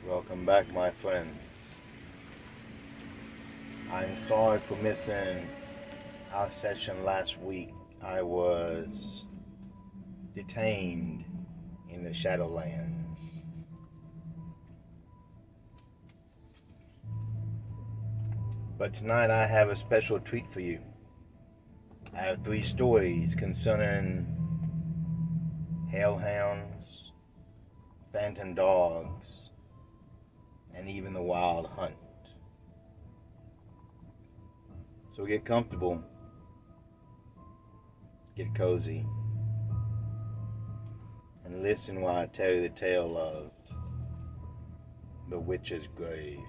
Welcome back, my friends. I'm sorry for missing our session last week. I was detained in the Shadowlands. But tonight I have a special treat for you. I have 3 stories concerning hellhounds, phantom dogs, and even the wild hunt. So get comfortable, get cozy, and listen while I tell you the tale of the witch's grave.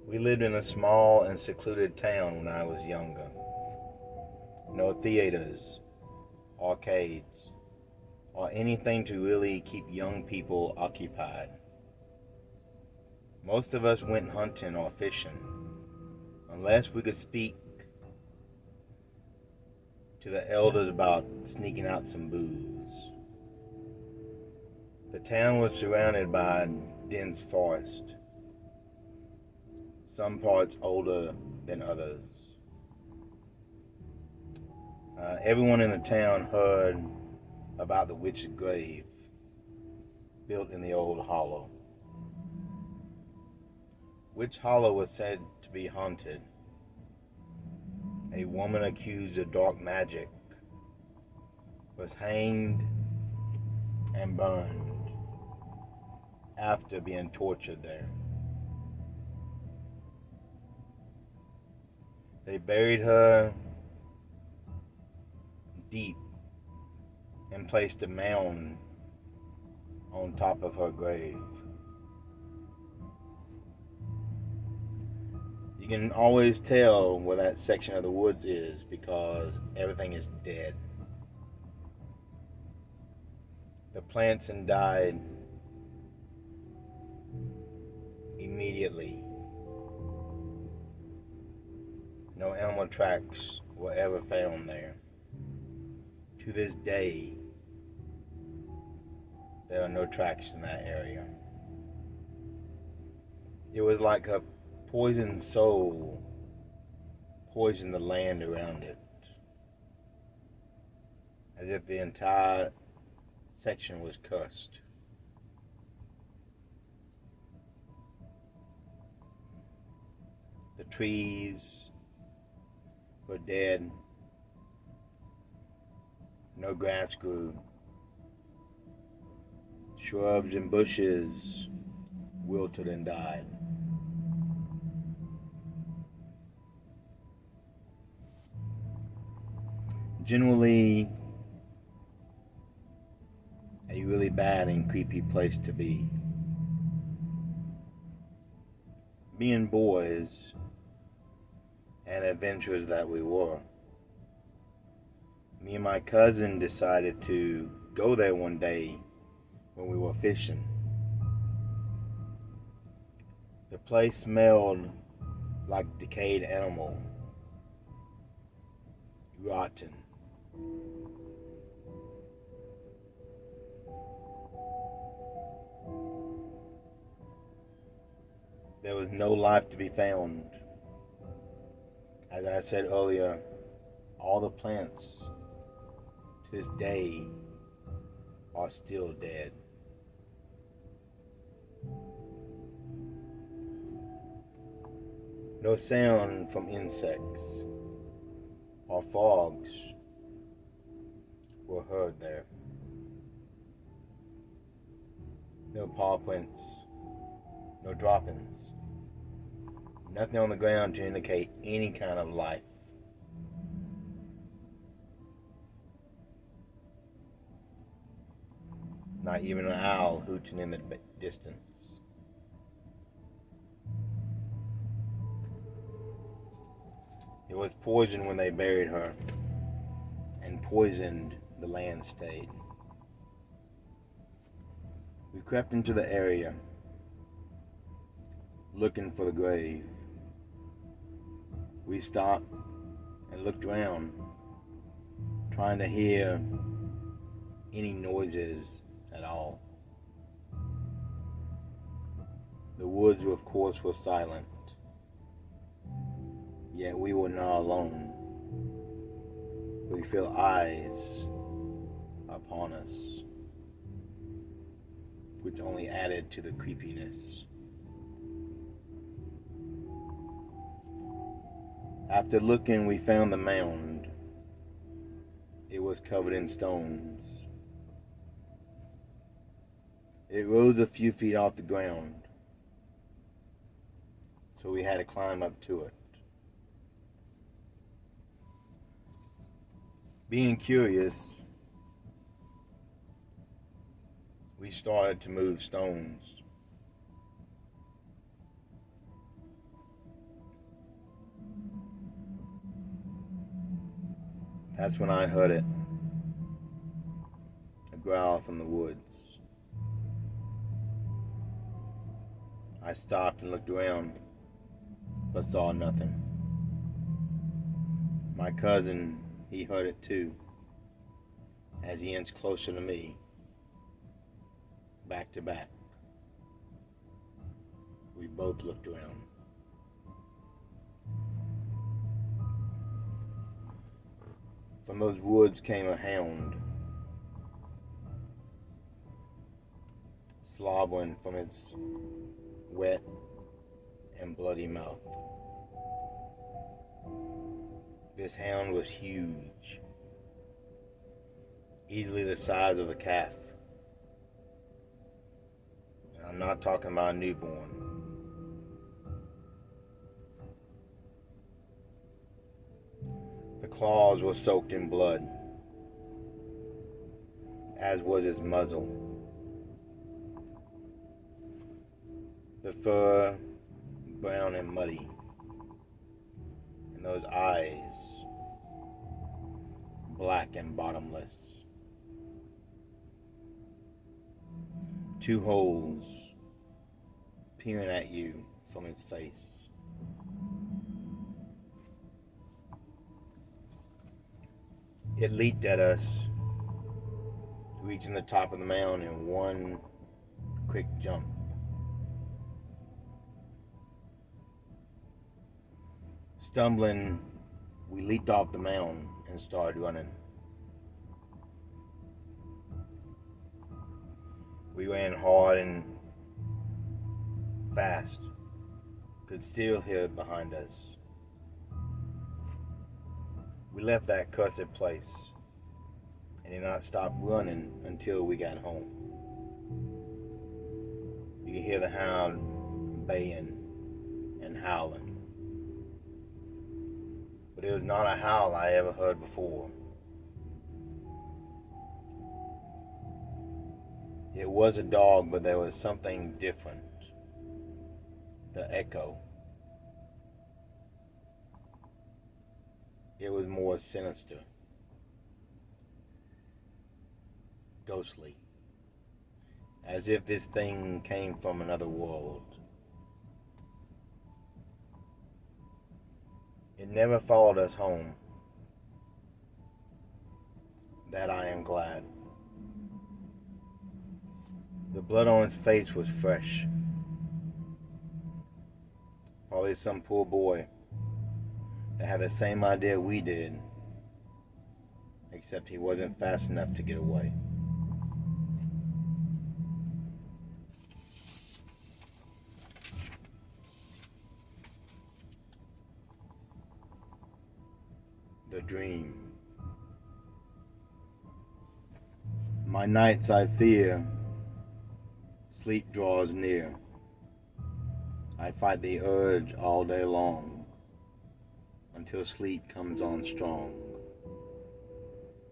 We lived in a small and secluded town when I was younger. No theaters, arcades, or anything to really keep young people occupied. Most of us went hunting or fishing, unless we could speak to the elders about sneaking out some booze. The town was surrounded by a dense forest, some parts older than others. Everyone in the town heard about the witch's grave built in the old hollow. Witch Hollow was said to be haunted. A woman accused of dark magic was hanged and burned after being tortured there. They buried her deep and placed a mound on top of her grave. You can always tell where that section of the woods is because everything is dead. The plants had died immediately. No animal tracks were ever found there. To this day, there are no tracks in that area. It was like a poisoned soul poisoned the land around it, as if the entire section was cursed. The trees were dead. No grass grew. Shrubs and bushes wilted and died. Generally, a really bad and creepy place to be. Being boys and adventurers that we were, me and my cousin decided to go there one day when we were fishing. The place smelled like decayed animal, rotten. There was no life to be found. As I said earlier, all the plants to this day are still dead. No sound from insects or frogs were heard there. No paw prints, no droppings, nothing on the ground to indicate any kind of life. Not even an owl hooting in the distance. It was poisoned when they buried her, and poisoned the land stayed. We crept into the area, looking for the grave. We stopped and looked around, trying to hear any noises at all. The woods, of course, were silent. Yet we were not alone. We felt eyes upon us, which only added to the creepiness. After looking, we found the mound. It was covered in stones. It rose a few feet off the ground, so we had to climb up to it. Being curious, we started to move stones. That's when I heard it, a growl from the woods. I stopped and looked around, but saw nothing. My cousin, he heard it too, as he inched closer to me, back to back. We both looked around. From those woods came a hound, slobbering from its wet and bloody mouth. This hound was huge, easily the size of a calf. And I'm not talking about a newborn. The claws were soaked in blood, as was its muzzle. The fur brown and muddy, and those eyes black and bottomless. Two holes peering at you from its face. It leaped at us, reaching the top of the mound in one quick jump. Stumbling, we leaped off the mound and started running. We ran hard and fast, could still hear it behind us. We left that cursed place and did not stop running until we got home. You could hear the hound baying and howling. But it was not a howl I ever heard before. It was a dog, but there was something different. The echo. It was more sinister, ghostly, as if this thing came from another world. It never followed us home. That I am glad. The blood on its face was fresh. Probably some poor boy that had the same idea we did, except he wasn't fast enough to get away. The dream. My nights I fear, sleep draws near. I fight the urge all day long, until sleep comes on strong.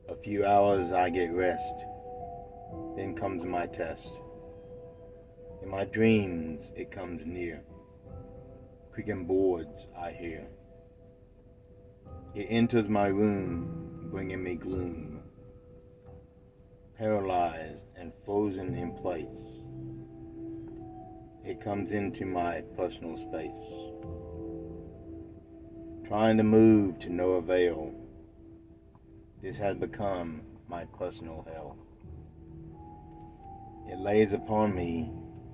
A few hours I get rest, then comes my test. In my dreams it comes near, creaking boards I hear. It enters my room, bringing me gloom, paralyzed and frozen in place. It comes into my personal space, trying to move to no avail. This has become my personal hell. It lays upon me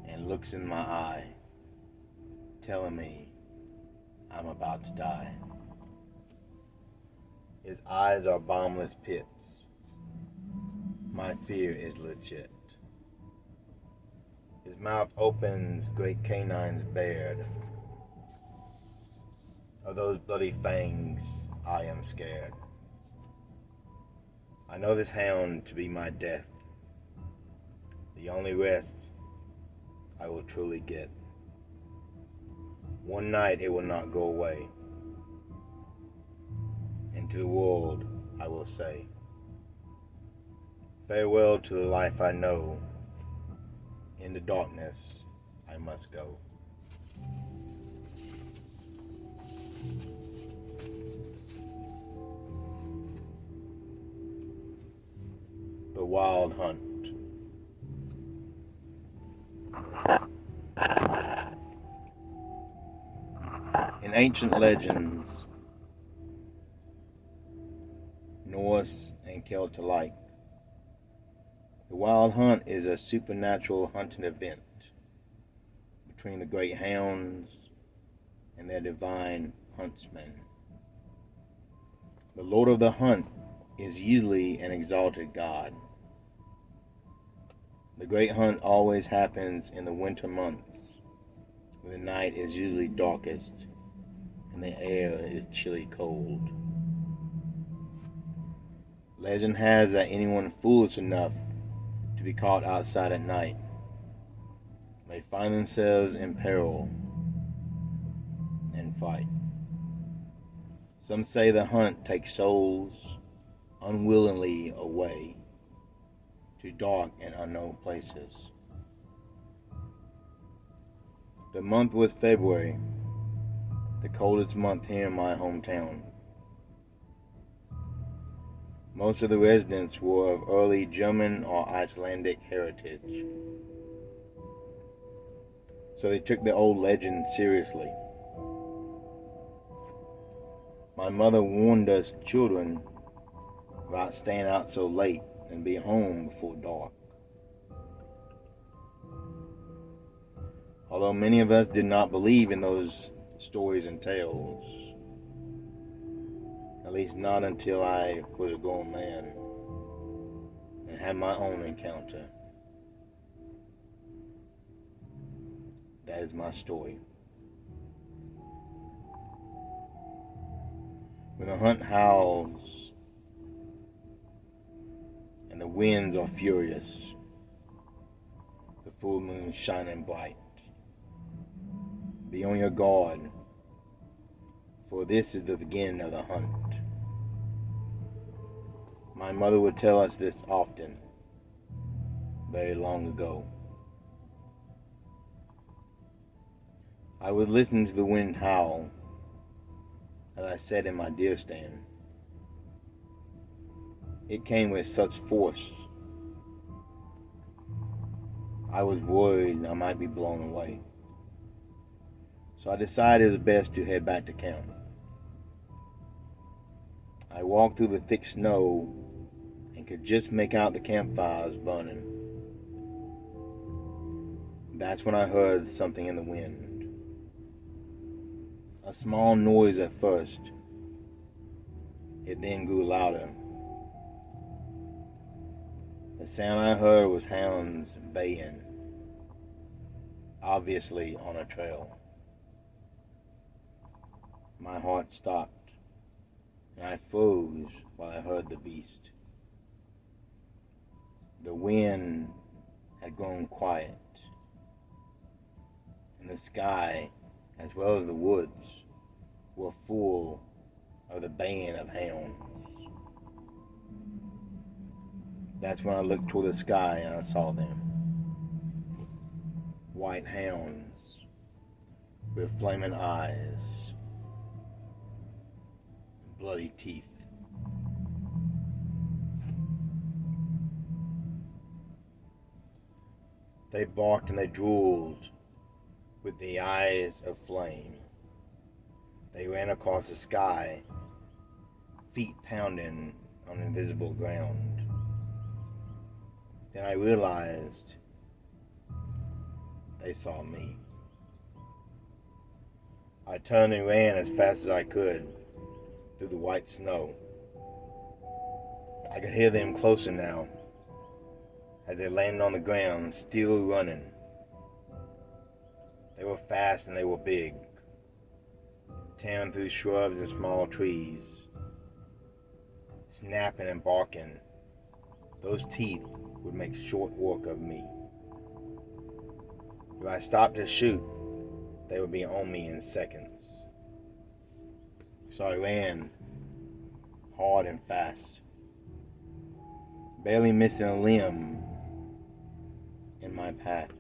and looks in my eye, telling me I'm about to die. His eyes are bombless pits. My fear is legit. His mouth opens, great canines bared. Of those bloody fangs, I am scared. I know this hound to be my death, the only rest I will truly get. One night it will not go away, and to the world I will say, farewell to the life I know, in the darkness I must go. The Wild Hunt. In ancient legends, Norse and Celtic alike, the Wild Hunt is a supernatural hunting event between the great hounds and their divine huntsmen. The Lord of the Hunt is usually an exalted god. The great hunt always happens in the winter months, when the night is usually darkest and the air is chilly cold. Legend has that anyone foolish enough to be caught outside at night may find themselves in peril and fight. Some say the hunt takes souls unwillingly away to dark and unknown places. The month was February, the coldest month here in my hometown. Most of the residents were of early German or Icelandic heritage, so they took the old legend seriously. My mother warned us children about staying out so late and be home before dark. Although many of us did not believe in those stories and tales, at least not until I was a grown man and had my own encounter. That is my story. When the hunt howls and the winds are furious, the full moon shining bright, be on your guard, for this is the beginning of the hunt. My mother would tell us this often, very long ago. I would listen to the wind howl as I sat in my deer stand. It came with such force, I was worried I might be blown away. So I decided it was best to head back to camp. I walked through the thick snow and could just make out the campfires burning. That's when I heard something in the wind. A small noise at first. It then grew louder. The sound I heard was hounds baying, obviously on a trail. My heart stopped, and I froze while I heard the beast. The wind had grown quiet, and the sky, as well as the woods, were full of the baying of hounds. That's when I looked toward the sky and I saw them. White hounds with flaming eyes, bloody teeth. They barked and they drooled with the eyes of flame. They ran across the sky, feet pounding on invisible ground. Then I realized they saw me. I turned and ran as fast as I could through the white snow. I could hear them closer now as they landed on the ground, still running. They were fast and they were big, tearing through shrubs and small trees, snapping and barking. Those teeth would make short work of me. If I stopped to shoot, they would be on me in seconds. So I ran hard and fast, barely missing a limb in my path.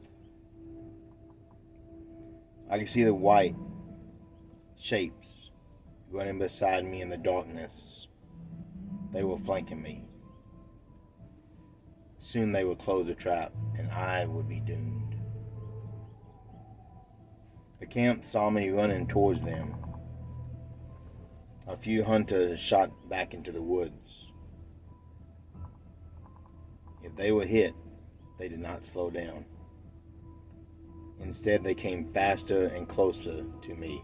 I could see the white shapes running beside me in the darkness. They were flanking me. Soon they would close the trap, and I would be doomed. The camp saw me running towards them. A few hunters shot back into the woods. If they were hit, they did not slow down. Instead, they came faster and closer to me.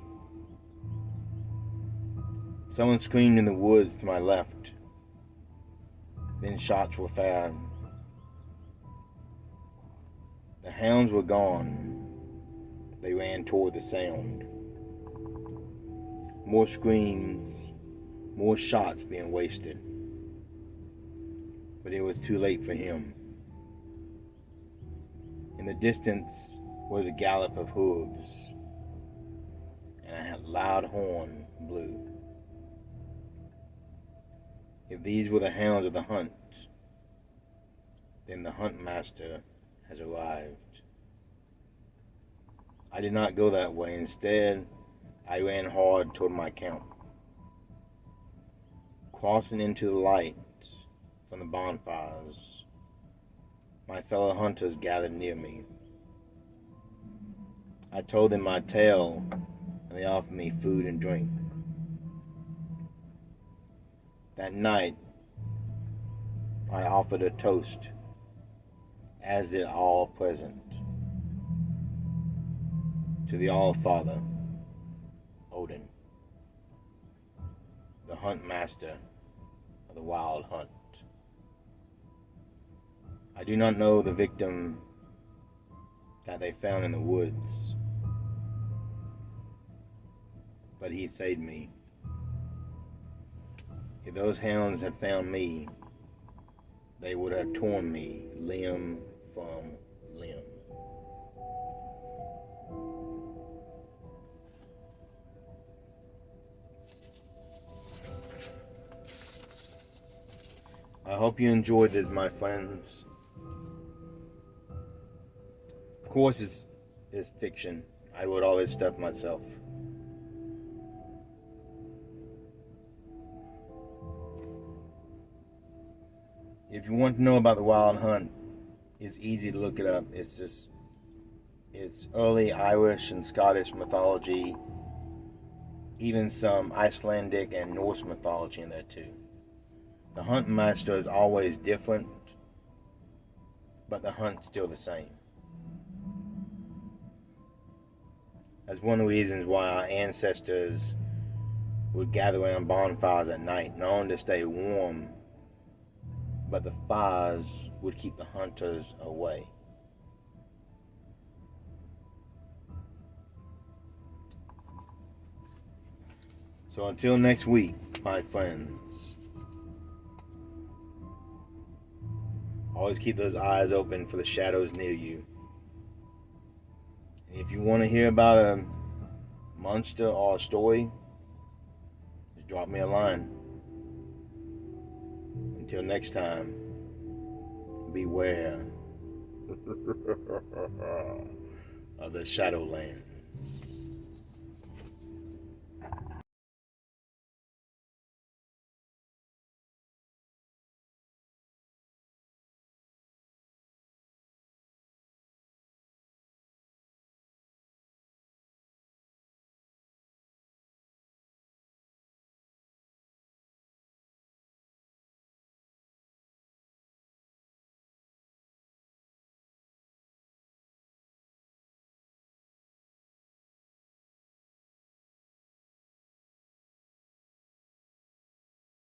Someone screamed in the woods to my left. Then shots were fired. The hounds were gone. They ran toward the sound. More screams, more shots being wasted. But it was too late for him. In the distance was a gallop of hooves, and a loud horn blew. If these were the hounds of the hunt, then the hunt master has arrived. I did not go that way. Instead, I ran hard toward my camp. Crossing into the light from the bonfires, my fellow hunters gathered near me. I told them my tale, and they offered me food and drink. That night, I offered a toast, as did all present, to the All-Father, Odin, the hunt master of the wild hunt. I do not know the victim that they found in the woods, but he saved me. If those hounds had found me, they would have torn me limb from limb. I hope you enjoyed this, my friends. Of course, it's fiction. I wrote all this stuff myself. If you want to know about the wild hunt, it's easy to look it up. It's early Irish and Scottish mythology, even some Icelandic and Norse mythology in there too. The hunt master is always different, but the hunt's still the same. That's one of the reasons why our ancestors would gather around bonfires at night, not only to stay warm, but the fires would keep the hunters away. So until next week, my friends, always keep those eyes open for the shadows near you. And if you want to hear about a monster or a story, just drop me a line. Until next time, beware of the Shadowlands.